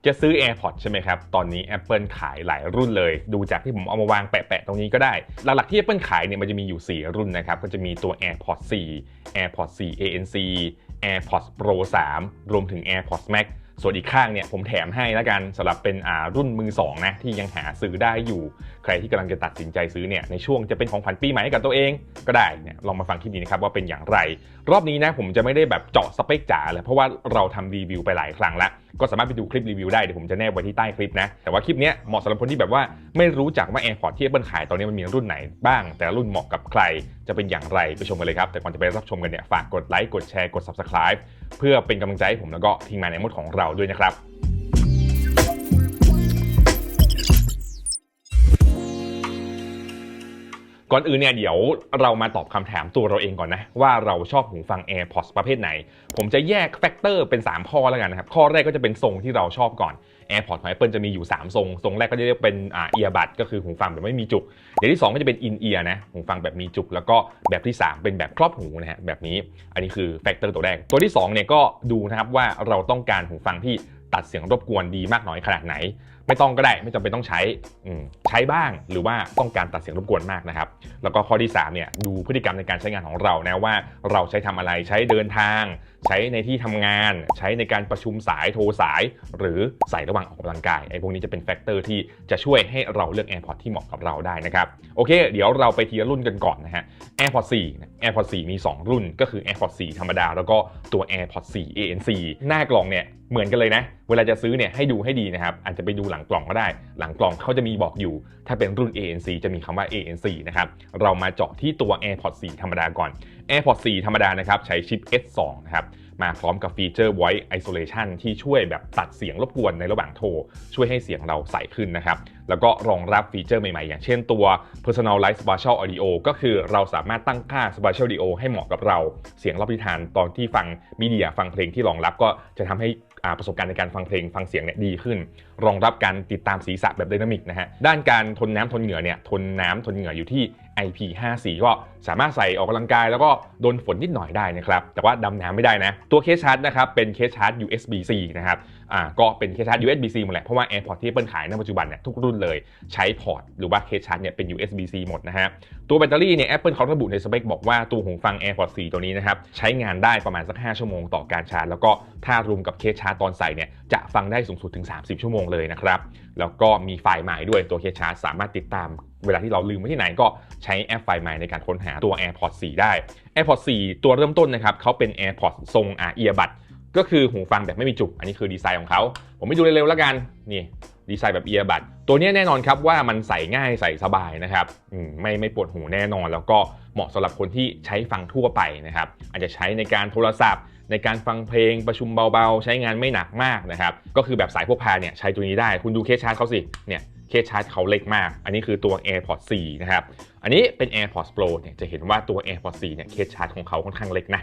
จะซื้อ AirPods ใช่ไหมครับตอนนี้ Apple ขายหลายรุ่นเลยดูจากที่ผมเอามาวางแปะๆตรงนี้ก็ได้หลักๆที่ Apple ขายเนี่ยมันจะมีอยู่4รุ่นนะครับก็จะมีตัว AirPods 4 AirPods 4 ANC AirPods Pro 3รวมถึง AirPods Max ส่วนอีกข้างเนี่ยผมแถมให้แล้วกันสำหรับเป็นรุ่นมือ2นะที่ยังหาซื้อได้อยู่ใครที่กำลังจะตัดสินใจซื้อเนี่ยในช่วงจะเป็นของขวัญปีใหม่ให้กับตัวเองก็ได้เนี่ยลองมาฟังคลิปนี้นะครับว่าเป็นอย่างไรรอบนี้นะผมจะไม่ได้แบบเจาะสเปคจ๋าเลยเพราะว่าเราทำรีวิวไปหลายครั้งแล้วก็สามารถไปดูคลิปรีวิวได้เดี๋ยวผมจะแนบไว้ที่ใต้คลิปนะแต่ว่าคลิปนี้เหมาะสำหรับคนที่แบบว่าไม่รู้จักว่า AirPods ที่ Apple ขายตอนนี้มันมีรุ่นไหนบ้างแต่รุ่นเหมาะกับใครจะเป็นอย่างไรไปชมกันเลยครับแต่ก่อนจะไปรับชมกันเนี่ยฝากกดไลค์กดแชร์กด Subscribe เพื่อเป็นกำลังใจให้ผมแล้วก็ทีมงานในมดของเราด้วยนะครับก่อนอื่นเนี่ยเดี๋ยวเรามาตอบคำถามตัวเราเองก่อนนะว่าเราชอบหูฟัง AirPods ประเภทไหนผมจะแยกแฟกเตอร์เป็น3ข้อแล้วกันนะครับข้อแรกก็จะเป็นทรงที่เราชอบก่อน AirPods ของ Apple จะมีอยู่3ทรงแรกก็จะเรียกเป็นearbud ก็คือหูฟังแบบไม่มีจุกอย่างที่2ก็จะเป็น in ear นะหูฟังแบบมีจุกแล้วก็แบบที่3เป็นแบบครอบหูนะฮะแบบนี้อันนี้คือแฟกเตอร์ตัวแรกตัวที่2เนี่ยก็ดูนะครับว่าเราต้องการหูฟังที่ตัดเสียงรบกวนดีมากน้อยขนาดไหนไม่ต้องก็ได้ไม่จำเป็นต้องใช้บ้างหรือว่าต้องการตัดเสียงรบกวนมากนะครับแล้วก็ข้อที่3เนี่ยดูพฤติกรรมในการใช้งานของเรานะว่าเราใช้ทำอะไรใช้เดินทางใช้ในที่ทำงานใช้ในการประชุมสายโทรสายหรือใส่ระหว่างออกกำลังกายไอ้พวกนี้จะเป็นแฟกเตอร์ที่จะช่วยให้เราเลือก AirPods ที่เหมาะกับเราได้นะครับโอเคเดี๋ยวเราไปทีละรุ่นกันก่อนนะฮะ AirPods 4 มี 2 รุ่นก็คือ AirPods 4 ธรรมดาแล้วก็ตัว AirPods 4 ANC หน้ากล่องเนี่ยเหมือนกันเลยนะเวลาจะซื้อเนี่ยให้ดูให้ดีนะครับอาจจะไปดูหลังกล่องก็ได้หลังกล่องเขาจะมีบอกอยู่ถ้าเป็นรุ่น ANC จะมีคำว่า ANC นะครับเรามาเจาะที่ตัว AirPods 4 ธรรมดาก่อน AirPods 4 ธรรมดานะครับใช้ชิป S2 นะครับมาพร้อมกับฟีเจอร์ Voice Isolation ที่ช่วยแบบตัดเสียงรบกวนในระหว่างโทรช่วยให้เสียงเราใสขึ้นนะครับแล้วก็รองรับฟีเจอร์ใหม่ๆอย่างเช่นตัว Personalized Spatial Audio ก็คือเราสามารถตั้งค่า Spatial Audio ให้เหมาะกับเราเสียงรอบทิศทางตอนที่ฟังมีเดียฟังเพลงที่รองรับก็จะทำให้ประสบการณ์ในการฟังเพลงฟังเสียงเนี่ยดีขึ้นรองรับการติดตามศีรษะแบบไดนามิกนะฮะด้านการทนน้ำทนเหงื่อเนี่ยทนน้ำทนเหงื่ออยู่ที่ IP54 ก็สามารถใส่ออกกำลังกายแล้วก็โดนฝนนิดหน่อยได้นะครับแต่ว่าดำน้ำไม่ได้นะตัวเคสชาร์จนะครับเป็นเคสชาร์จ USB-C นะครับก็เป็นเคสชาร์จ USB-C หมดแหละเพราะว่า AirPods ที่ Apple ขายในปัจจุบันเนี่ยทุกรุ่นเลยใช้พอร์ตหรือว่าเคสชาร์จเนี่ยเป็น USB-C หมดนะฮะตัวแบตเตอรี่เนี่ย Apple เขาระบุในสเปคบอกว่าตัวหูฟัง AirPods 4 ตัวนี้นะครับใช้งานได้ประมาณสัก5ชั่วโมงต่อการชาร์จแล้วก็ถ้ารวมกับเคสชาร์จตอนใส่เนี่ยจะฟังได้สูงสุดถึง30ชั่วโมงเลยนะครับแล้วก็มีไฟล์ใหม่ด้วยตัวเคสชาร์จสามารถติดตามเวลาที่เราลืมไว้ที่ไหนก็ใช้แอปไฟล์ใหม่ในการค้นหาตัว AirPods 4 ได้ AirPods 4 ตัวเริ่มต้นนะครับเขาเป็น AirPods ทรงearbud ก็คือหูฟังแบบไม่มีจุกอันนี้คือดีไซน์ของเขาผมไม่ดูเร็วๆแล้วกันนี่ดีไซน์แบบ earbud ตัวนี้แน่นอนครับว่ามันใส่ง่ายใส่สบายนะครับไม่ปวดหูแน่นอนแล้วก็เหมาะสำหรับคนที่ใช้ฟังทั่วไปนะครับอาจจะใช้ในการโทรศัพท์ในการฟังเพลงประชุมเบาๆใช้งานไม่หนักมากนะครับก็คือแบบสายพกพาเนี่ยใช้ตัวนี้ได้คุณดูเคสชาร์จเขาสิเนี่ยเคสชาร์จเขาเล็กมากอันนี้คือตัว AirPods 4 นะครับอันนี้เป็น AirPods Pro เนี่ยจะเห็นว่าตัว AirPods 4 เนี่ยเคสชาร์จของเขาค่อนข้างเล็กนะ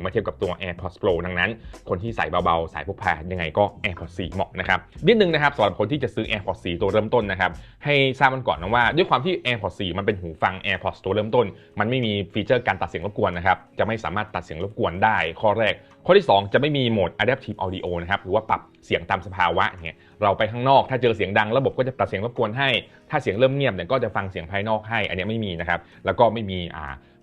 มาเทียบกับตัว AirPods Pro ดังนั้นคนที่ใส่เบาๆสายพกพายังไงก็ AirPods 4 เหมาะนะครับนิดนึงนะครับสำหรับคนที่จะซื้อ AirPods 4 ตัวเริ่มต้นนะครับให้ทราบมันก่อนนะว่าด้วยความที่ AirPods 4 มันเป็นหูฟัง AirPods ตัวเริ่มต้นมันไม่มีฟีเจอร์การตัดเสียงรบกวนนะครับจะไม่สามารถตัดเสียงรบกวนได้ข้อแรกข้อที่2จะไม่มีโหมด Adaptive Audio นะครับหรือว่าปรับเสียงตามสภาวะเนี่ยเราไปข้างนอกถ้าเจอเสียงดังระบบก็จะตัดเสียงรบกวนให้ถ้าเสียงเริ่มเงียบเนี่ยก็จะฟังเสียงภายนอกให้อันนี้ไม่มีนะครับแล้วก็ไม่มี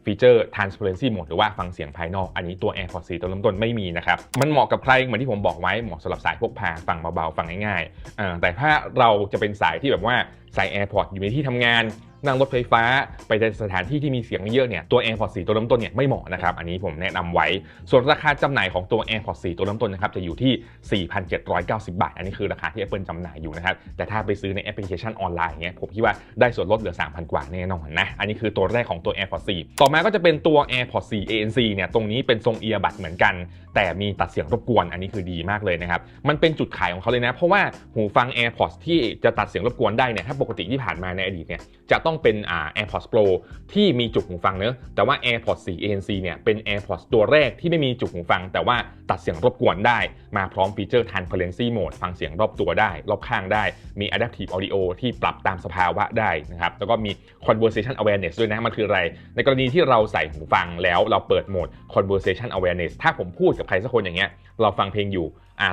ฟีเจอร์ Transparency Mode หรือว่าฟังเสียงภายนอกอันนี้ตัว AirPods 4 ตัวเริ่มต้นไม่มีนะครับมันเหมาะกับใครเหมือนที่ผมบอกไว้เหมาะสำหรับสายพกพาฟังเบาๆฟังง่ายๆแต่ถ้าเราจะเป็นสายที่แบบว่าใส่ AirPods อยู่ในที่ทำงานนั่งรถไฟฟ้าไปในสถานที่ที่มีเสียงเยอะเนี่ยตัว AirPods 4 ตัวเริ่มต้นเนี่ยไม่เหมาะนะครับอันนี้ผมแนะนำไว้ส่วนราคาจำหน่ายของตัว AirPods 4 ตัวเริ่มต้นนะครับจะอยู่ที่ 4,790 บาทอันนี้คือราคาที่ Apple จำหน่ายอยู่นะครับแต่ถ้าไปซื้อในแอปพลิเคชันออนไลน์เงี้ยผมคิดว่าได้ส่วนลดเหลือ 3,000 กว่าแน่นอนนะอันนี้คือตัวแรกของตัว AirPods 4 ต่อมาก็จะเป็นตัว AirPods 4 ANC เนี่ยตรงนี้เป็นทรง earbud เหมือนกันแต่มีตัดเสียงรบกวนอันนี้คือดีมากเลยนะครับมันเป็นจุดขายของเขาเลยนะเพราะว่าหูฟัง AirPods ที่จะตัดเสียงรบกวนได้เนี่ยถ้าปกติที่ผ่านมาในอดีตเนี่ยจะต้องเป็นAirPods Pro ที่มีจุกหูฟังเนอะแต่ว่า AirPods 4 ANC เนี่ยเป็น AirPods ตัวแรกที่ไม่มีจุกหูฟังแต่ว่าตัดเสียงรบกวนได้มาพร้อมฟีเจอร์ Transparency Mode ฟังเสียงรอบตัวได้รอบข้างได้มี Adaptive Audio ที่ปรับตามสภาวะได้นะครับแล้วก็มี Conversation Awareness ด้วยนะมันคืออะไรในกรณีที่เราใส่หูฟังแล้วเราเปิดโหมด Conversation Awareness ถ้าผมพูดกับใครสักคนอย่างเงี้ยเราฟังเพลงอยู่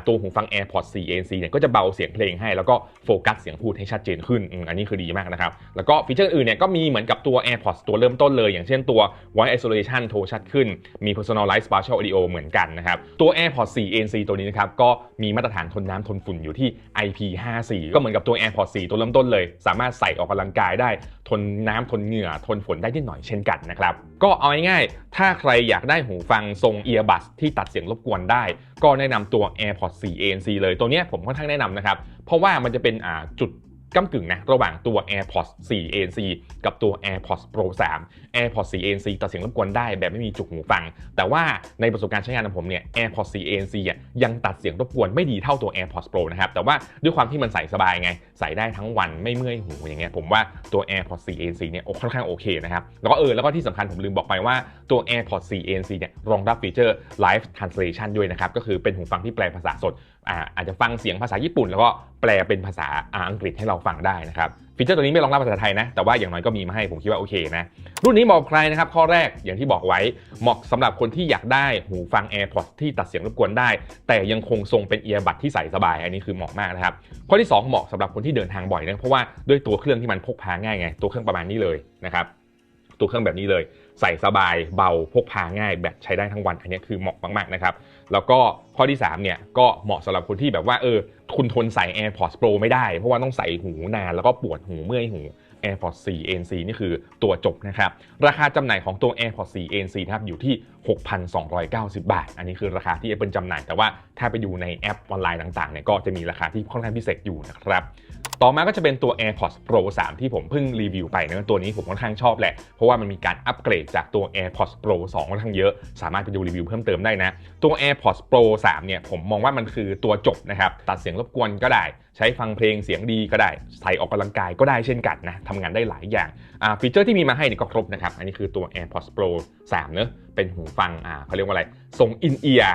ตัวหูฟัง AirPods 4 ANC เนี่ยก็จะเบาเสียงเพลงให้แล้วก็โฟกัสเสียงพูดให้ชัดเจนขึ้นอันนี้คือดีมากนะครับแล้วก็ฟีเจอร์อื่นเนี่ยก็มีเหมือนกับตัว AirPods ตัวเริ่มต้นเลยอย่างเช่นตัว Voice Isolation โทรชัดขึ้นมี Personalized Spatial Audio เหมือนกันนะครับตัว AirPods 4 ANC ตัวนี้นะครับก็มีมาตรฐานทนน้ำทนฝุ่นอยู่ที่ IP54 ก็เหมือนกับตัว AirPods 4 ตัวเริ่มต้นเลยสามารถใส่ออกกำลังกายได้ทนน้ำทนเหงื่อทนฝนได้นิดหน่อยเช่นกันนะครับก็เอาง่ายๆถ้าใครอยากได้หูฟังทรง Earbuds ที่ตัดเสียงรบกวนได้ก็แนะนำตัว AirPods 4 ANC เลยตัวนี้ผมค่อนข้างแนะนำนะครับเพราะว่ามันจะเป็นจุดก้ำกึ่งนะระหว่างตัว AirPods 4 ANC กับตัว AirPods Pro 3 AirPods 4 ANC ตัดเสียงรบกวนได้แบบไม่มีจุกหูฟังแต่ว่าในประสบการณ์ใช้งานของผมเนี่ย AirPods 4 ANC ยังตัดเสียงรบกวนไม่ดีเท่าตัว AirPods Pro นะครับแต่ว่าด้วยความที่มันใส่สบายไงใส่ได้ทั้งวันไม่เมื่อยหูอย่างเงี้ยผมว่าตัว AirPods 4 ANC เนี่ยค่อนข้างโอเคนะครับแล้วก็ที่สำคัญผมลืมบอกไปว่าตัว AirPods 4 ANC เนี่ยรองรับฟีเจอร์ Live Translation ด้วยนะครับก็คือเป็นหูฟังที่แปลภาษาสดอาจจะฟังเสียงภาษาญี่ปุ่นแล้วก็แปลเป็นภาษาอังกฤษให้เราฟังได้นะครับฟีเจอร์ตัวนี้ไม่รองรับภาษาไทยนะแต่ว่าอย่างน้อยก็มีมาให้ผมคิดว่าโอเคนะรุ่นนี้เหมาะกับใครนะครับข้อแรกอย่างที่บอกไว้เหมาะสำหรับคนที่อยากได้หูฟัง AirPods ที่ตัดเสียงรบกวนได้แต่ยังคงทรงเป็น earbud ที่ใส่สบายอันนี้คือเหมาะมากนะครับข้อที่2เหมาะสำหรับคนที่เดินทางบ่อยนะเพราะว่าด้วยตัวเครื่องที่มันพกพาง่ายไงตัวเครื่องประมาณนี้เลยนะครับตัวเครื่องแบบนี้เลยใส่สบายเบาพกพาง่ายแบบใช้ได้ทั้งวันอันนี้คือเหมาะมากๆนะครับแล้วก็ข้อที่3เนี่ยก็เหมาะสำหรับคนที่แบบว่าคุณทนใส่ AirPods Pro ไม่ได้เพราะว่าต้องใส่หูนานแล้วก็ปวดหูเมื่อยหู AirPods 4 ANC นี่คือตัวจบนะครับราคาจำหน่ายของตัว AirPods 4 ANC นะครับอยู่ที่ 6,290 บาทอันนี้คือราคาที่ Apple จำหน่ายแต่ว่าถ้าไปดูในแอปออนไลน์ต่างๆเนี่ยก็จะมีราคาที่ค่อนข้างพิเศษอยู่นะครับต่อมาก็จะเป็นตัว AirPods Pro 3 ที่ผมเพิ่งรีวิวไปนะตัวนี้ผมค่อนข้างชอบแหละเพราะว่ามันมีการอัปเกรดจากตัว AirPods Pro 2ค่อนข้างเยอะสามารถไปดูรีวิวเพิ่มเติมได้นะตัว AirPods Pro 3 เนี่ยผมมองว่ามันคือตัวจบนะครับตัดเสียงรบกวนก็ได้ใช้ฟังเพลงเสียงดีก็ได้ใส่ออกกำลังกายก็ได้เช่นกันนะทำงานได้หลายอย่างฟีเจอร์ที่มีมาให้เนี่ยก็ครบนะครับอันนี้คือตัว AirPods Pro 3 เนอะเป็นหูฟังเขาเรียกว่าอะไรทรง in ear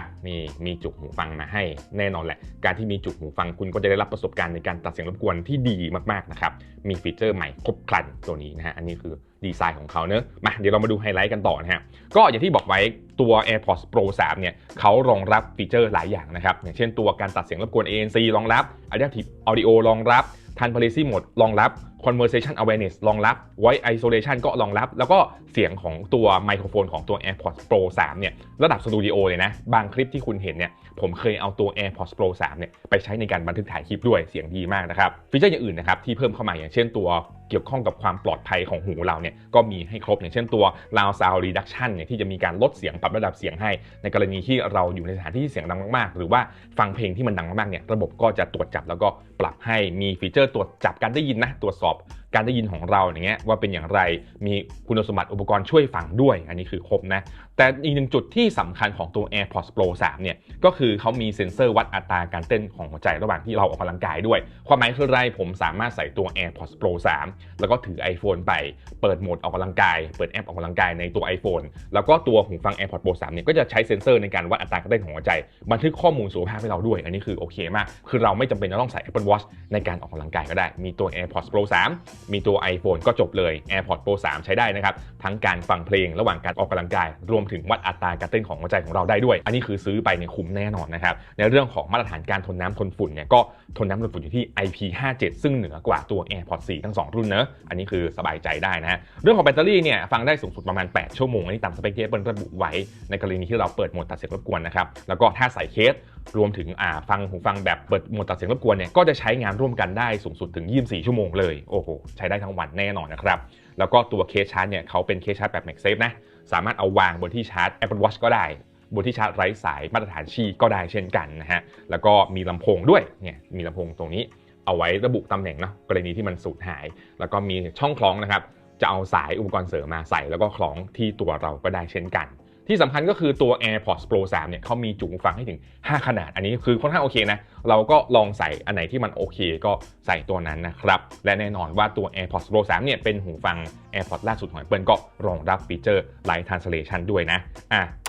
มีจุกหูฟังมาให้แน่นอนแหละการที่มีจุกหูฟังคุณก็จะได้รับประสบการณ์ในการตัดเสียงรบกวนที่ดีมากๆนะครับมีฟีเจอร์ใหม่ครบครันตัวนี้นะฮะอันนี้คือดีไซน์ของเขาเนอะมาเดี๋ยวเรามาดูไฮไลท์กันต่อนะฮะก็อย่างที่บอกไว้ตัว AirPods Pro 3 เนี่ยเขารองรับฟีเจอร์หลายอย่างนะครับอย่างเช่นตัวการตัดเสียงรบกวน ANC รองรับ Adaptive Audio รองรับ Transparency Mode รองรับ Conversation Awareness รองรับ Voice Isolation ก็รองรับแล้วก็เสียงของตัวไมโครโฟนของตัว AirPods Pro 3 เนี่ยระดับสตูดิโอเลยนะบางคลิปที่คุณเห็นเนี่ยผมเคยเอาตัว AirPods Pro 3 เนี่ยไปใช้ในการบันทึกถ่ายคลิปด้วยเสียงดีมากนะครับฟีเจอร์อย่างอื่นนะครับที่เพิ่มเข้ามาอย่างเช่นตัวเกี่ยวข้องกับความปลอดภัยของหูเราเนี่ยก็มีให้ครบอย่างเช่นตัว Loud Sound Reduction เนี่ยที่จะมีการลดเสียงปรับระดับเสียงให้ในกรณีที่เราอยู่ในสถานที่ที่เสียงดังมากๆหรือว่าฟังเพลงที่มันดังมากๆเนี่ยระบบก็จะตรวจจับแล้วก็ปรับให้มีฟีเจอร์ตรวจจับการได้ยินนะตรวจสอบการได้ยินของเราอย่างเงี้ยว่าเป็นอย่างไรมีคุณสมบัติอุปกรณ์ช่วยฟังด้วยอันนี้คือครบนะแต่อีกหนึ่งจุดที่สำคัญของตัว AirPods Pro 3 เนี่ยก็คือเขามีเซ็นเซอร์วัดอัตราการเต้นของหัวใจระหว่างที่เราออกกำลังกายด้วยความหมายคืออะไรผมสามารถใส่ตัว AirPods Pro 3 แล้วก็ถือ iPhone ไปเปิดโหมดออกกำลังกายเปิดแอปออกกำลังกายในตัว iPhone แล้วก็ตัวหูฟัง AirPods Pro 3 เนี่ยก็จะใช้เซ็นเซอร์ในการวัดอัตราการเต้นของหัวใจบันทึกข้อมูลสุขภาพให้เราด้วยอันนี้คือโอเคมากคือเราไม่จำเป็นจะต้องใส่ Apple Watch ในการออกกำลังกายก็ได้มีตัว AirPods Pro 3 มีตัว iPhone ก็จบเลย AirPods Pro 3 ใช้ได้นะครับทั้งการฟังเพลงระหว่างการออกกำลังกายรวมถึงวัดอัตราการเต้นของหัวใจของเราได้ด้วยอันนี้คือซื้อไปเนี่ยคุ้มแน่นอนนะครับในเรื่องของมาตรฐานการทนน้ำทนฝุ่นเนี่ยก็ทนน้ำทนฝุ่นอยู่ที่ IP57 ซึ่งเหนือกว่าตัว AirPods 4 ทั้ง2รุ่นเนอะอันนี้คือสบายใจได้นะเรื่องของแบตเตอรี่เนี่ยฟังได้สูงสุดประมาณ8ชั่วโมงอันนี้ตามสเปคที่ Apple ระบุไว้ในกรณีที่เราเปิดโหมดตัดเสียงรบกวนนะครับแล้วก็ถ้าใส่เคสรวมถึงฟังหูฟังแบบเปิดโหมดตัดเสียงรบกวนเนี่ยก็จะใช้งานร่วมกันได้สูงสุดถึง24ชั่วโมงเลยโอ้โหใช้ได้ทั้งวันแน่นอนนะครับแล้วก็ตัวเคสชาร์จเนี่ยเขาเป็นเคสชาร์จแบบ MagSafe นะสามารถเอาวางบนที่ชาร์จ Apple Watch ก็ได้บนที่ชาร์จไร้สายมาตรฐานชีก็ได้เช่นกันนะฮะแล้วก็มีลำโพงด้วยเนี่ยมีลำโพงตรงนี้เอาไว้ระบุตำแหน่งเนาะกรณีที่มันสูญหายแล้วก็มีช่องคล้องนะครับจะเอาสายอุปกรณ์เสริมมาใส่แล้วก็คล้องที่ตัวเราก็ได้เช่นกันที่สำคัญก็คือตัว AirPods Pro 3 เนี่ยเขามีจุหูฟังให้ถึง5ขนาดอันนี้คือค่อนข้างโอเคนะเราก็ลองใส่อันไหนที่มันโอเคก็ใส่ตัวนั้นนะครับและแน่นอนว่าตัว AirPods Pro 3 เนี่ยเป็นหูฟัง AirPods ล่าสุดของ Apple ก็รองรับฟีเจอร์ Live Translation ด้วยนะ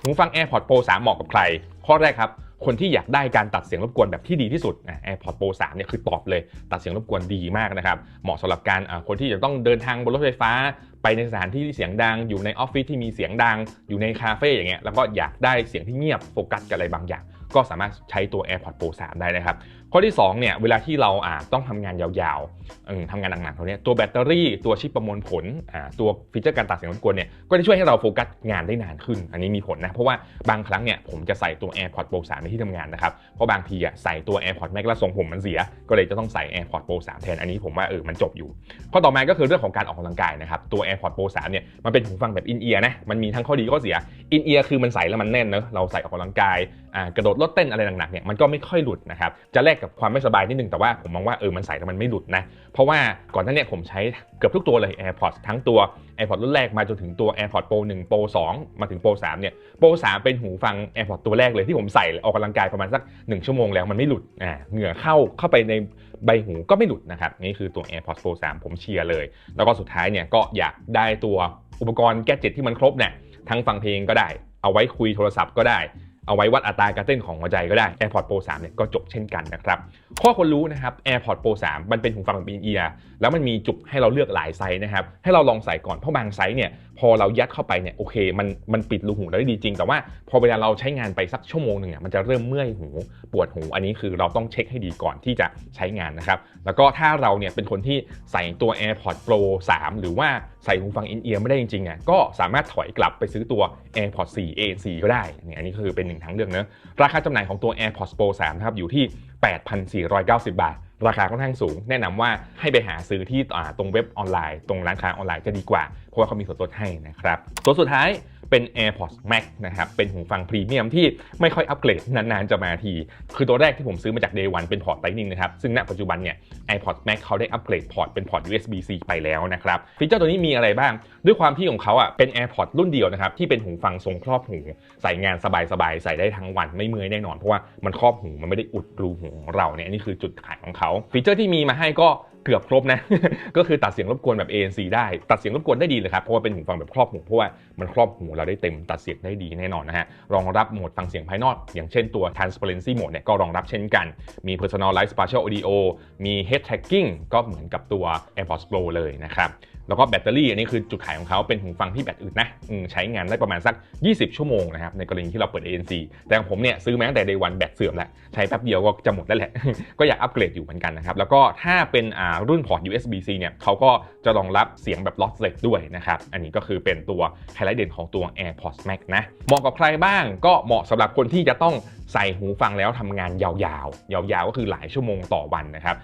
หูฟัง AirPods Pro 3 เหมาะกับใครข้อแรกครับคนที่อยากได้การตัดเสียงรบกวนแบบที่ดีที่สุดAirPods Pro 3 เนี่ยคือตอบเลยตัดเสียงรบกวนดีมากนะครับเหมาะสำหรับการคนที่จะต้องเดินทางบนรถไฟฟ้าไปในสถานที่ที่เสียงดังอยู่ในออฟฟิศที่มีเสียงดังอยู่ในคาเฟ่อย่างเงี้ยแล้วก็อยากได้เสียงที่เงียบโฟกัสกับอะไรบางอย่าง ก็สามารถใช้ตัว AirPods Pro 3ได้นะครับข้อที่2เนี่ยเวลาที่เราต้องทำงานยาวๆทำงานหนักๆตัวนี้ตัวแบตเตอรี่ตัวชิปประมวลผลตัวฟีเจอร์การตัดเสียงรบกวนเนี่ยก็จะช่วยให้เราโฟกัสงานได้นานขึ้นอันนี้มีผลนะเพราะว่าบางครั้งเนี่ยผมจะใส่ตัว AirPods Pro 3ในที่ทำงานนะครับเพราะบางทีใส่ตัว AirPods Max แล้วทรงผมมันเสียก็เลยจะต้องใส่ AirPods Pro 3 แทนอันนี้ผมว่ามันจบอยู่ข้อต่อมาก็คือเรื่องของการออกกำลังกายนะครับตัว AirPods Pro 3เนี่ยมันเป็นหูฟังแบบ in ear นะมันมีทั้งข้อดีข้อเสีย in ear คือมันใส่แล้วมันแน่นเนอะเราใส่ออกกำลังกายกระโดดรถเต้นอะไรหนักๆเนี่ยมันก็ไม่ค่อยหลุดนะครับจะแลกกับความไม่สบายนิดนึงแต่ว่าผมมองว่ามันใส่แล้วมันไม่หลุดนะเพราะว่าก่อนหน้านี้ผมใช้เกือบทุกตัวเลย AirPods ทั้งตัว AirPods รุ่นแรกมาจนถึงตัว AirPods Pro 1 Pro 2มาถึง Pro 3เนี่ย Pro 3เป็นหูฟัง AirPods ตัวแรกเลยที่ผมใส่ออกกำลังกายประมาณสัก1ชั่วโมงแล้วมันไม่หลุดเหงื่อเข้าไปในใบหูก็ไม่หลุดนะครับนี่คือตัว AirPods Pro 3ผมเชียร์เลยแล้วก็สุดท้ายเนี่ยก็อยากได้ตัวอุปกรณ์แกดเจ็ตที่มันครบเนี่ยทั้งฟังเพลงก็ได้เอาไว้คุยโทรศัพท์ก็ได้เอาไว้วัดอัตราการเต้นของหัวใจก็ได้ AirPods Pro 3เนี่ยก็จบเช่นกันนะครับข้อควรรู้นะครับ AirPods Pro 3มันเป็นหูฟังแบบ in-ear แล้วมันมีจุกให้เราเลือกหลายไซส์นะครับให้เราลองใส่ก่อนเพราะบางไซส์เนี่ยพอเรายัดเข้าไปเนี่ยโอเคมันปิดรูหูได้ดีจริงแต่ว่าพอเวลาเราใช้งานไปสักชั่วโมงนึงเนี่ยมันจะเริ่มเมื่อยหูปวดหูอันนี้คือเราต้องเช็คให้ดีก่อนที่จะใช้งานนะครับแล้วก็ถ้าเราเนี่ยเป็นคนที่ใส่ตัว AirPods Pro 3 หรือว่าใส่หูฟัง in-ear ไม่ได้จริงๆก็สามารถถอยกลับไปซื้อตัว AirPods 4 ANC ก็ได้เนี่ยอันนี้คือเป็น1ทางเลือกนะราคาจำหน่ายของตัว AirPods Pro 3นะครับอยู่ที่ 8,490 บาทราคาค่อนข้างสูงแนะนำว่าให้ไปหาซื้อที่ตรงเว็บออนไลน์ตรงร้านค้าออนไลน์จะดีกว่าเพราะว่าเขามีส่วนลดให้นะครับตัวสุดท้ายเป็น AirPods Max นะครับเป็นหูฟังพรีเมียมที่ไม่ค่อยอัปเกรดนานๆจะมาทีคือตัวแรกที่ผมซื้อมาจาก Day 1เป็นพอร์ต Lightning นะครับซึ่งณปัจจุบันเนี่ย AirPods Max เขาได้อัปเกรดพอร์ตเป็นพอร์ต USB-C ไปแล้วนะครับฟีเจอร์ตัวนี้มีอะไรบ้างด้วยความที่ของเขาเป็น AirPods รุ่นเดียวนะครับที่เป็นหูฟังทรงครอบหูใส่งานสบายๆใส่ได้ทั้งวันไม่เมื่อยแน่นอนเพราะว่ามันครอบหูมันไม่ได้อุดรูหูของเราเนี่ยนี่คือจุดขายของเขาฟีเจอร์ที่มีมาให้ก็เกือบครบนะ ก็คือตัดเสียงรบกวนแบบ ANC ได้ตัดเสียงรบกวนได้ดีเลยครับเพราะว่าเป็นหูฟังแบบครอบหูเพราะว่ามันครอบหูเราได้เต็มตัดเสียงได้ดีแน่นอนนะฮะรองรับโหมดฟังเสียงภายนอกอย่างเช่นตัว Transparency Mode เนี่ยก็รองรับเช่นกันมี Personalized Spatial Audio มี Head Tracking ก็เหมือนกับตัว AirPods Pro เลยนะครับแล้วก็แบตเตอรี่อันนี้คือจุดขายของเขาเป็นหูฟังที่แบตอึดนะใช้งานได้ประมาณสัก20ชั่วโมงนะครับในกรณีที่เราเปิด ANC แต่ของผมเนี่ยซื้อมาตั้งแต่ Day 1แบตเสื่อมแล้วใช้แป๊บเดียวก็จะหมดแล้วแหละ ก็อยากอัปเกรดอยู่เหมือนกันนะครับแล้วก็ถ้าเป็นรุ่นพอร์ต USB-C เนี่ยเขาก็จะรองรับเสียงแบบ lossless ด้วยนะครับอันนี้ก็คือเป็นตัวไฮไลท์เด่นของตัว AirPods Max นะเหมาะกับใครบ้างก็เหมาะสำหรับคนที่จะต้องใส่หูฟังแล้วทำงานยาวๆก็คือหลายชั่วโมงต่อวันนะครับ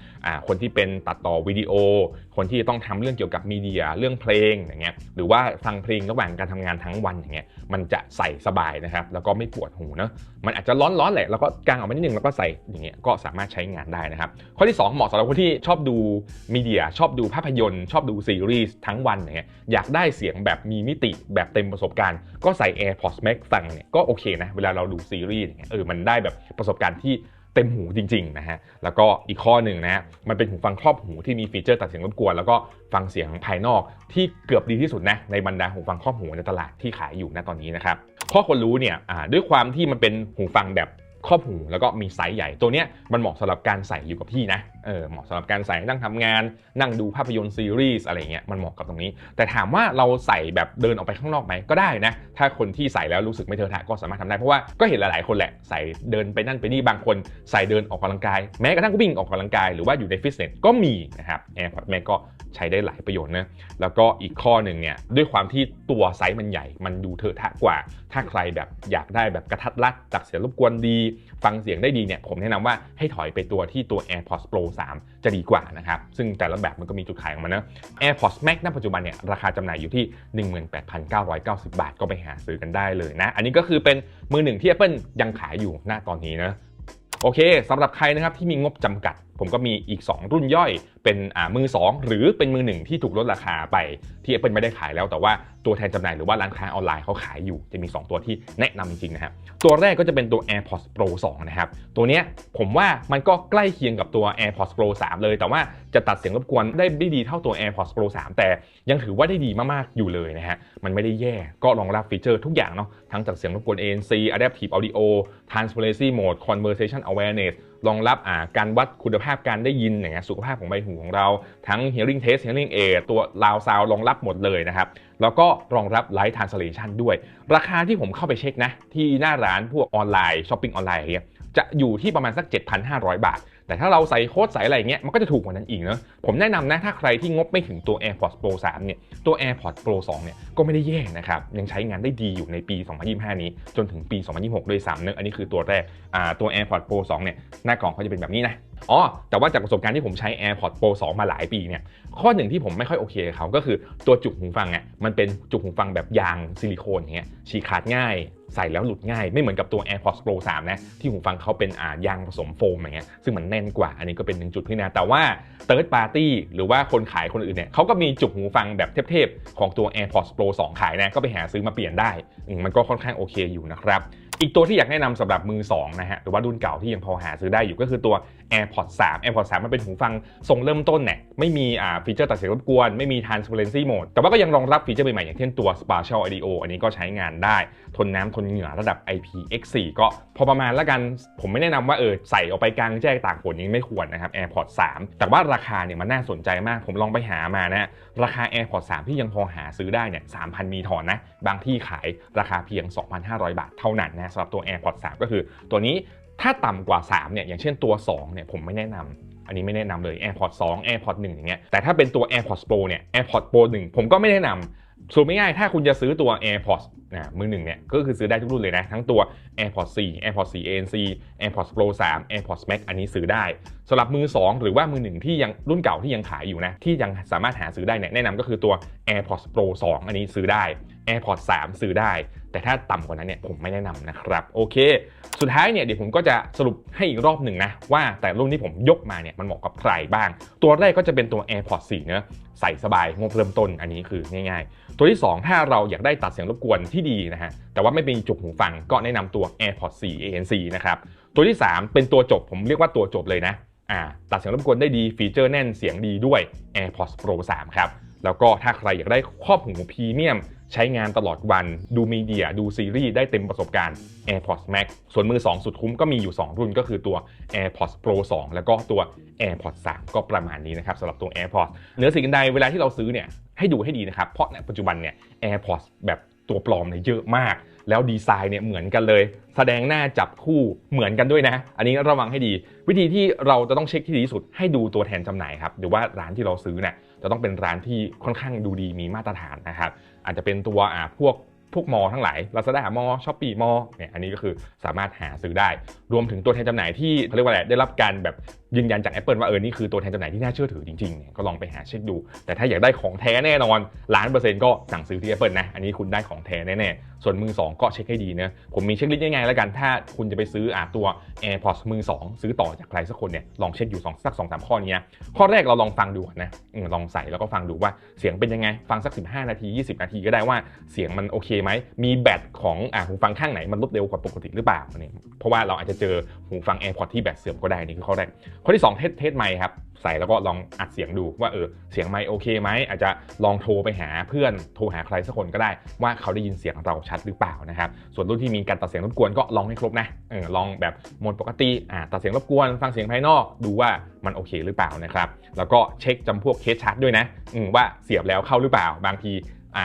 คนที่เป็นตัดต่อวิดีโอคนที่ต้องทำเรื่องเกี่ยวกับมีเดียเรื่องเพลงอย่างเงี้ยหรือว่าฟังเพลงระหว่างการทำงานทั้งวันอย่างเงี้ยมันจะใส่สบายนะครับแล้วก็ไม่ปวดหูนะมันอาจจะร้อนๆแหละแล้วก็กางออกมานิดนึงแล้วก็ใส่อย่างเงี้ยก็สามารถใช้งานได้นะครับข้อที่2เหมาะสำหรับคนที่ชอบดูมีเดียชอบดูภาพยนตร์ชอบดูซีรีส์ทั้งวันอย่างเงี้ยอยากได้เสียงแบบมีมิติแบบเต็มประสบการณ์ก็ใส่ AirPods Max ฟังเนี่ยก็โอเคนะเวลาเราดูซีรีส์อย่างเงี้ยมันได้แบบประสบการณ์ที่เต็มหูจริงๆนะฮะแล้วก็อีกข้อหนึ่งนะมันเป็นหูฟังครอบหูที่มีฟีเจอร์ตัดเสียงรบกวนแล้วก็ฟังเสียงภายนอกที่เกือบดีที่สุดนะในบรรดาหูฟังครอบหูในตลาดที่ขายอยู่ณตอนนี้นะครับข้อควรรู้เนี่ยด้วยความที่มันเป็นหูฟังแบบครอบหูแล้วก็มีไซส์ใหญ่ตัวเนี้ยมันเหมาะสำหรับการใส่อยู่กับที่นะเหมาะสำหรับการใส่นั่งทำงานนั่งดูภาพยนตร์ซีรีส์อะไรเงี้ยมันเหมาะกับตรงนี้แต่ถามว่าเราใส่แบบเดินออกไปข้างนอกไหมก็ได้นะถ้าคนที่ใส่แล้วรู้สึกไม่เทอะทะก็สามารถทำได้เพราะว่าก็เห็นหลายๆคนแหละใส่เดินไปนั่นไปนี่บางคนใส่เดินออกกำลังกายแม้กระทั่งวิ่งออกกำลังกายหรือว่าอยู่ในฟิตเนสก็มีนะครับAirPods Max ก็ใช้ได้หลายประโยชน์นะแล้วก็อีกข้อหนึ่งเนี่ยด้วยความที่ตัวไซส์มันใหญ่มันดูเถอะทะกว่าถ้าใครแบบอยากได้แบบกระทัดรัดตัดเสียงรบกวนดีฟังเสียงได้ดีเนี่ยผมแนะนำว่าให้ถอยไปตัวที่ตัว AirPods Pro 3 จะดีกว่านะครับซึ่งแต่ละแบบมันก็มีจุดขายของมันนะ AirPods Max ณปัจจุบันเนี่ยราคาจำหน่ายอยู่ที่ 18,990 บาทก็ไปหาซื้อกันได้เลยนะอันนี้ก็คือเป็นมือหนึ่งที่ Apple ยังขายอยู่ณตอนนี้นะโอเคสำหรับใครนะครับที่มีงบจำกัดผมก็มีอีก2รุ่นย่อยเป็นมือ2หรือเป็นมือ1ที่ถูกลดราคาไปที่ Apple ไม่ได้ขายแล้วแต่ว่าตัวแทนจำหน่ายหรือว่าร้านค้าออนไลน์เขาขายอยู่จะมี2ตัวที่แนะนำจริงๆนะครับตัวแรกก็จะเป็นตัว AirPods Pro 2 นะครับตัวเนี้ยผมว่ามันก็ใกล้เคียงกับตัว AirPods Pro 3 เลยแต่ว่าจะตัดเสียงรบกวนได้ดีเท่าตัว AirPods Pro 3 แต่ยังถือว่าได้ดีมากๆอยู่เลยนะฮะมันไม่ได้แย่ก็รองรับฟีเจอร์ทุกอย่างเนาะทั้งตัดเสียงรบกวน ANC Adaptive Audio Transparency Mode Conversation Awareness รองรับการวัดคุณภาพการได้ยินอย่างเงี้ยสุขภาพของใบหูของเราทั้ง Hearing Test Hearing Aid ตัว Loud Sound รองรับหมดเลยนะครับแล้วก็รองรับ Live Translation ด้วยราคาที่ผมเข้าไปเช็คนะที่หน้าร้านพวกออนไลน์ช้อปปิ้งออนไลน์อย่างเงี้ย จะอยู่ที่ประมาณสัก 7,500 บาทแต่ถ้าเราใส่โค้ดใส่อะไรเงี้ยมันก็จะถูกกว่านั้นอีกเนาะผมแนะนำนะถ้าใครที่งบไม่ถึงตัว AirPods Pro 3เนี่ยตัว AirPods Pro 2เนี่ยก็ไม่ได้แย่นะครับยังใช้งานได้ดีอยู่ในปี 2025 นี้จนถึงปี 2026 ด้วยซ้ำเนอะอันนี้คือตัวแรกตัว AirPods Pro 2เนี่ยหน้ากล่องเขาจะเป็นแบบนี้นะแต่ว่าจากประสบการณ์ที่ผมใช้ AirPods Pro 2 มาหลายปีเนี่ยข้อหนึ่งที่ผมไม่ค่อยโอเคเขาก็คือตัวจุกหูฟังเนี่ยมันเป็นจุกหูฟังแบบยางซิลิโคนอย่างเงี้ยฉีกขาดง่ายใส่แล้วหลุดง่ายไม่เหมือนกับตัว AirPods Pro 3นะที่หูฟังเขาเป็นยางผสมโฟมอย่างเงี้ยซึ่งมันแน่นกว่าอันนี้ก็เป็น1จุดที่นะแต่ว่า Third Party หรือว่าคนขายคนอื่นเนี่ยเขาก็มีจุกหูฟังแบบเทพๆของตัว AirPods Pro 2 ขายนะก็ไปหาซื้อมาเปลี่ยนได้มันก็ค่อนข้างโอเคอยู่นะครับอีกตัวที่อยากแนะนำสำหรับมือ2นะฮะหรือว่ารุ่นเก่าที่ยังพอหาซื้อได้อยู่ก็คือตัว AirPods 3 AirPods 3 มันเป็นหูฟังทรงเริ่มต้นเนี่ยไม่มีฟีเจอร์ตัดเสียงรบกวนไม่มี Transparency Mode แต่ว่าก็ยังรองรับฟีเจอร์ใหม่ๆอย่างเช่นตัว Spatial Audio อันนี้ก็ใช้งานได้ทนน้ำทนเหงื่อระดับ IPX4 ก็พอประมาณแล้วกันผมไม่แนะนำว่าใส่ออกไปกลางแจ้งตากฝนยังไม่ควรนะครับ AirPods 3 แต่ว่าราคาเนี่ยมันน่าสนใจมากผมลองไปหามานะราคา AirPods 3 ที่ยังพอหาซื้อได้เนี่ย 3,000 มีถอนนะบางที่ขายราคาเพียง 2,500 บาทเท่านั้นนะสำหรับตัว AirPods 3 ก็คือตัวนี้ถ้าต่ำกว่า3เนี่ยอย่างเช่นตัว2เนี่ยผมไม่แนะนำอันนี้ไม่แนะนำเลย AirPods 2 AirPods 1อย่างเงี้ยแต่ถ้าเป็นตัว AirPods Pro เนี่ย AirPods Pro 1ผมก็ไม่แนะนำสรุปง่ายๆถ้าคุณจะซื้อตัว AirPods มือ1เนี่ยก็คือซื้อได้ทุกรุ่นเลยนะทั้งตัว AirPods 4 AirPods 4 ANC AirPods Pro 3 AirPods Max อันนี้ซื้อได้สำหรับมือ2หรือว่ามือ1ที่ยังรุ่นเก่าที่ยังขายอยู่นะที่ยังสามารถหาซื้อได้เนี่ยแนะนำก็คือตัว AirPods Pro 2 อันนี้ซื้อได้ AirPods 3 ซื้อได้แต่ถ้าต่ำกว่านั้นเนี่ยผมไม่แนะนำนะครับโอเคสุดท้ายเนี่ยเดี๋ยวผมก็จะสรุปให้อีกรอบหนึ่งนะว่าแต่รุ่นที่ผมยกมาเนี่ยมันเหมาะกับใครบ้างตัวแรกก็จะเป็นตัว AirPods 4 เนอะใส่สบายงบเริ่มต้นอันนี้คือง่ายๆตัวที่2ถ้าเราอยากได้ตัดเสียงรบกวนที่ดีนะฮะแต่ว่าไม่เป็นจุกหูฟังก็แนะนำตัว AirPods 4 ANC นะครับตัวที่3เป็นตัวจบผมเรียกว่าตัวจบเลยนะตัดเสียงรบกวนได้ดีฟีเจอร์แน่นเสียงดีด้วย AirPods Pro 3 ครับแล้วก็ถ้าใครอยากได้ครอบหูพรีเมียมใช้งานตลอดวันดูมีเดียดูซีรีส์ได้เต็มประสบการณ์ AirPods Max ส่วนมือ2สุดคุ้มก็มีอยู่2รุ่นก็คือตัว AirPods Pro 2 แล้วก็ตัว AirPods 3 ก็ประมาณนี้นะครับสำหรับตัว AirPods เหนือสิ่งใดเวลาที่เราซื้อเนี่ยให้ดูให้ดีนะครับเพราะในปัจจุบันเนี่ย AirPods แบบตัวปลอมเนี่ยเยอะมากแล้วดีไซน์เนี่ยเหมือนกันเลยแสดงหน้าจับคู่เหมือนกันด้วยนะอันนี้ระวังให้ดีวิธีที่เราจะต้องเช็คที่ดีที่สุดให้ดูตัวแทนจำหน่ายครับหรือว่าร้านที่เราซื้อเนี่ยจะต้องเป็นร้านที่ค่อนข้างดูดีมีมาตรฐานนะครับอาจจะเป็นตัวพวกมอทั้งหลาย Lazada มอ Shopee มอเนี่ยอันนี้ก็คือสามารถหาซื้อได้รวมถึงตัวแทนจำหน่ายที่เขาเรียกว่าอะไรได้รับการแบบยืนยันจาก Apple ว่านี่คือตัวแทนจำหน่ายที่น่าเชื่อถือจริงๆเนี่ยก็ลองไปหาเช็คดูแต่ถ้าอยากได้ของแท้แน่นอน1,000,000%ก็สั่งซื้อที่ Apple นะอันนี้คุณได้ของแท้แน่ๆส่วนมือ2ก็เช็คให้ดีนะผมมีเช็คลิสต์ง่ายๆแล้วกันถ้าคุณจะไปซื้อตัว AirPods มือ2ซื้อต่อจากใครสักคนเนี่ยลองเช็คอยู่สัก 2-3 ข้อนี้ข้อแรกเราลองฟังดูนะลองใส่แล้วก็ฟังดูว่าเสียงเป็นยังไงฟังสัก15นาที20นาทีก็ได้ว่าเสียงมันโอเคไหมมีแบตของหูฟังข้างไหนมันลดเร็วกว่าปกติหรือเปล่าเนี่ยเพราะว่าเราอาจจะเจอหูฟัง AirPods ที่แบตเสื่อมก็ได้นี่คือข้อแรกข้อที่2เทสไมค์ครับใส่แล้วก็ลองอัดเสียงดูว่าเสียงไมค์โอเคไหมอาจจะลองโทรไปหาเพื่อนโทรหาใครสักคนก็ได้ว่าเขาได้ยินเสียงเราชัดหรือเปล่านะครับส่วนรุ่นที่มีการตัดเสียงรบกวนก็ลองให้ครบนะลองแบบโหมดปกติตัดเสียงรบกวนฟังเสียงภายนอกดูว่ามันโอเคหรือเปล่านะครับแล้วก็เช็คจำพวกเคสชาร์จด้วยนะว่าเสียบแล้วเข้าหรือเปล่าบางที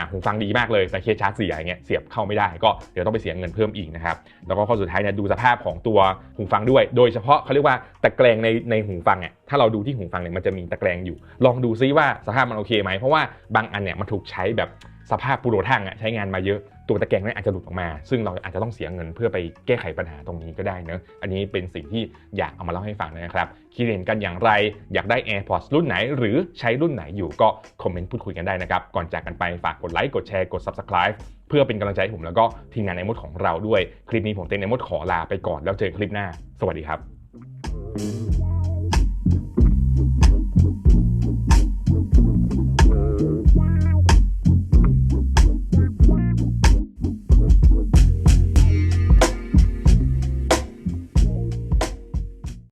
หูฟังดีมากเลยแต่เคสชาร์จเสียอย่างเงี้ยเสียบเข้าไม่ได้ก็เดี๋ยวต้องไปเสียเงินเพิ่มอีกนะครับแล้วก็ข้อสุดท้ายเนี่ยดูสภาพของตัวหูฟังด้วยโดยเฉพาะเขาเรียกว่าตะแกรงในหูฟังเนี่ยถ้าเราดูที่หูฟังเนี่ยมันจะมีตะแกรงอยู่ลองดูซิว่าสภาพมันโอเคไหมเพราะว่าบางอันเนี่ยมันถูกใช้แบบสภาพปุโรทั่งใช้งานมาเยอะตัวตะแกรงนั้นอาจจะหลุดออกมาซึ่งเราอาจจะต้องเสียเงินเพื่อไปแก้ไขปัญหาตรงนี้ก็ได้เนอะอันนี้เป็นสิ่งที่อยากเอามาเล่าให้ฟังนะครับคิดเห็นกันอย่างไรอยากได้ AirPods รุ่นไหนหรือใช้รุ่นไหนอยู่ก็คอมเมนต์พูดคุยกันได้นะครับก่อนจากกันไปฝากกดไลค์กดแชร์กด Subscribe เพื่อเป็นกำลังใจให้ผมแล้วก็ทีมงานในมดของเราด้วยคลิปนี้ผมเต้นในมดขอลาไปก่อนแล้วเจอคลิปหน้าสวัสดีครับ